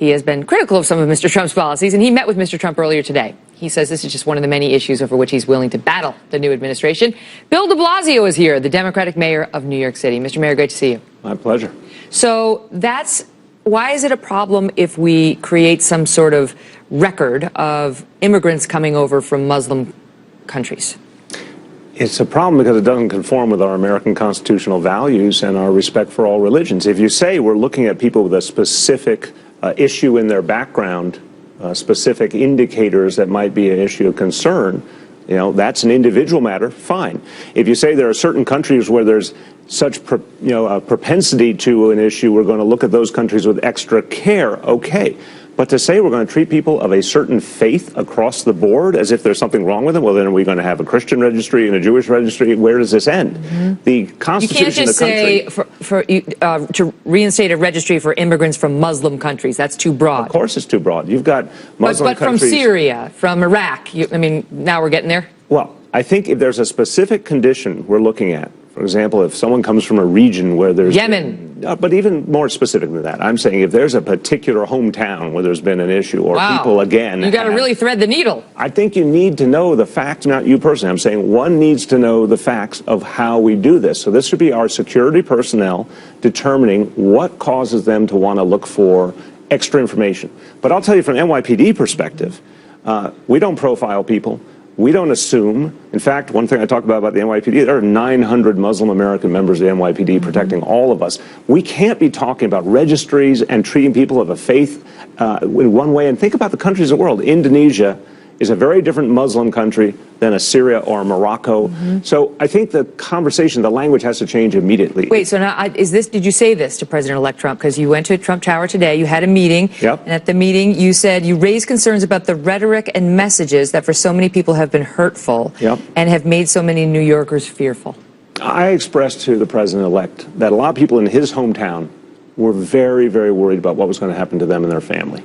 He has been critical of some of Mr. Trump's policies, and he met with Mr. Trump earlier today. He says this is just one of the many issues over which he's willing to battle the new administration. Bill de Blasio is here, the Democratic mayor of New York City. Mr. Mayor, great to see you. My pleasure. So why is it a problem if we create some sort of record of immigrants coming over from Muslim countries? It's a problem because it doesn't conform with our American constitutional values and our respect for all religions. If you say we're looking at people with a specific issue in their background, specific indicators that might be an issue of concern, that's an individual matter, fine. If you say there are certain countries where there's such a propensity to an issue, we're going to look at those countries with extra care, okay. But to say we're going to treat people of a certain faith across the board as if there's something wrong with them, well, then are we going to have a Christian registry and a Jewish registry? Where does this end? Mm-hmm. The Constitution of the country... You can't just say to reinstate a registry for immigrants from Muslim countries. That's too broad. Of course it's too broad. You've got Muslim countries... But from Syria, from Iraq, now we're getting there? Well, I think if there's a specific condition we're looking at, for example, if someone comes from a region where there's... Yemen. But even more specific than that, I'm saying if there's a particular hometown where there's been an issue or people again... You got to really thread the needle. I think you need to know the facts, not you personally. I'm saying one needs to know the facts of how we do this. So this should be our security personnel determining what causes them to want to look for extra information. But I'll tell you from an NYPD perspective, we don't profile people. We don't assume. In fact, one thing I talked about the NYPD, there are 900 Muslim American members of the NYPD protecting all of us. We can't be talking about registries and treating people of a faith in one way. And think about the countries of the world. Indonesia is a very different Muslim country than a Syria or Morocco. Mm-hmm. So I think the conversation, the language has to change immediately. Wait, so now did you say this to President-elect Trump? Because you went to Trump Tower today, you had a meeting, and at the meeting you said you raised concerns about the rhetoric and messages that for so many people have been hurtful and have made so many New Yorkers fearful. I expressed to the President-elect that a lot of people in his hometown were very, very worried about what was going to happen to them and their family.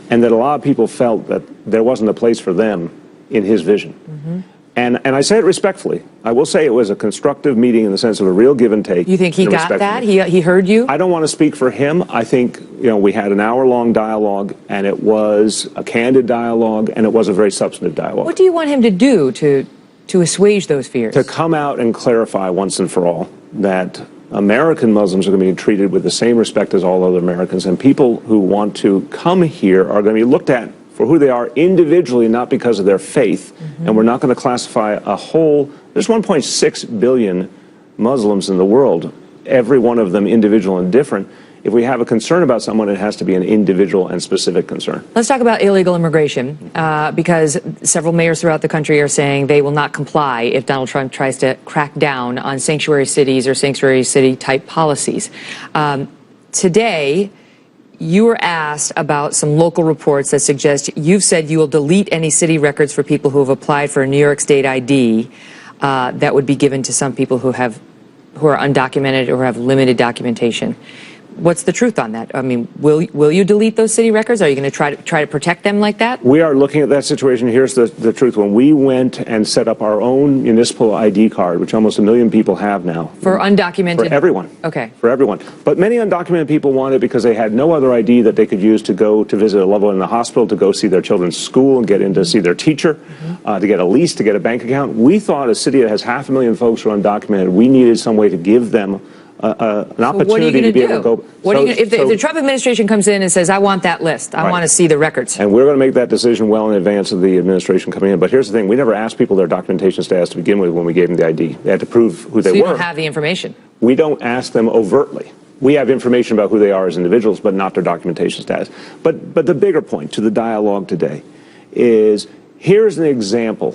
And that a lot of people felt that there wasn't a place for them in his vision. Mm-hmm. And I say it respectfully. I will say it was a constructive meeting in the sense of a real give and take. You think he got that? He heard you? I don't want to speak for him. I think, we had an hour-long dialogue, and it was a candid dialogue, and it was a very substantive dialogue. What do you want him to do to assuage those fears? To come out and clarify once and for all that American Muslims are going to be treated with the same respect as all other Americans, and people who want to come here are going to be looked at for who they are individually, not because of their faith. Mm-hmm. And we're not going to classify there's 1.6 billion Muslims in the world, every one of them individual and different. If we have a concern about someone, it has to be an individual and specific concern. Let's talk about illegal immigration, because several mayors throughout the country are saying they will not comply if Donald Trump tries to crack down on sanctuary cities or sanctuary city type policies. Today, you were asked about some local reports that suggest you've said you will delete any city records for people who have applied for a New York State ID that would be given to some people who are undocumented or have limited documentation. What's the truth on that? I mean, will you delete those city records? Are you going to try to protect them like that? We are looking at that situation. Here's the truth. When we went and set up our own municipal ID card, which almost 1 million people have now. For undocumented? For everyone. Okay. For everyone. But many undocumented people want it because they had no other ID that they could use to go to visit a loved one in the hospital, to go see their children's school and get in to see their teacher, to get a lease, to get a bank account. We thought a city that has 500,000 folks who are undocumented, we needed some way to give them an opportunity to be able to go. If the Trump administration comes in and says, I want that list, I want to see the records. And we're going to make that decision well in advance of the administration coming in. But here's the thing. We never asked people their documentation status to begin with when we gave them the ID. They had to prove who they were. So you don't have the information? We don't ask them overtly. We have information about who they are as individuals, but not their documentation status. But the bigger point to the dialogue today is, here's an example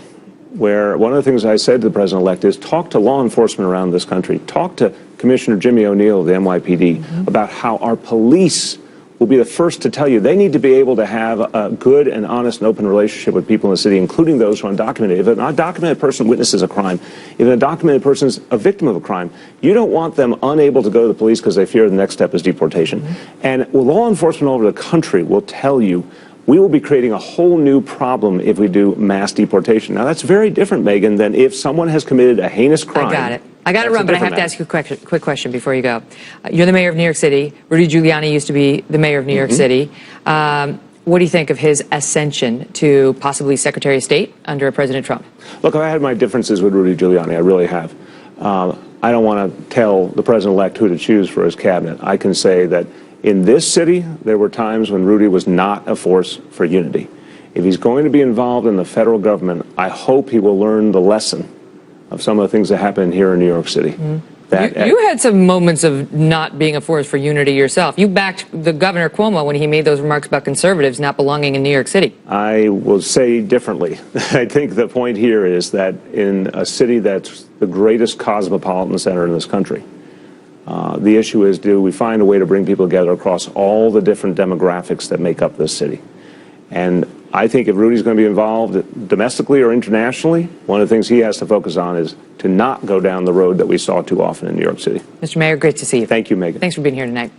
where one of the things I said to the President-elect is talk to law enforcement around this country. Talk to Commissioner Jimmy O'Neill of the NYPD about how our police will be the first to tell you they need to be able to have a good and honest and open relationship with people in the city, including those who are undocumented. If an undocumented person witnesses a crime, if an undocumented person is a victim of a crime, you don't want them unable to go to the police because they fear the next step is deportation. And law enforcement all over the country will tell you we will be creating a whole new problem if we do mass deportation. Now, that's very different, Megyn, than if someone has committed a heinous crime. I got it. I got to run, but I have to ask you a quick question before you go. You're the mayor of New York City. Rudy Giuliani used to be the mayor of New York City. What do you think of his ascension to possibly Secretary of State under President Trump? Look, I had my differences with Rudy Giuliani. I really have. I don't want to tell the president-elect who to choose for his cabinet. I can say that in this city, there were times when Rudy was not a force for unity. If he's going to be involved in the federal government, I hope he will learn the lesson of some of the things that happened here in New York City. You had some moments of not being a force for unity yourself. You backed the Governor Cuomo when he made those remarks about conservatives not belonging in New York City. I will say differently. I think the point here is that in a city that's the greatest cosmopolitan center in this country, the issue is, do we find a way to bring people together across all the different demographics that make up this city? And I think if Rudy's going to be involved domestically or internationally, one of the things he has to focus on is to not go down the road that we saw too often in New York City. Mr. Mayor, great to see you. Thank you, Megyn. Thanks for being here tonight.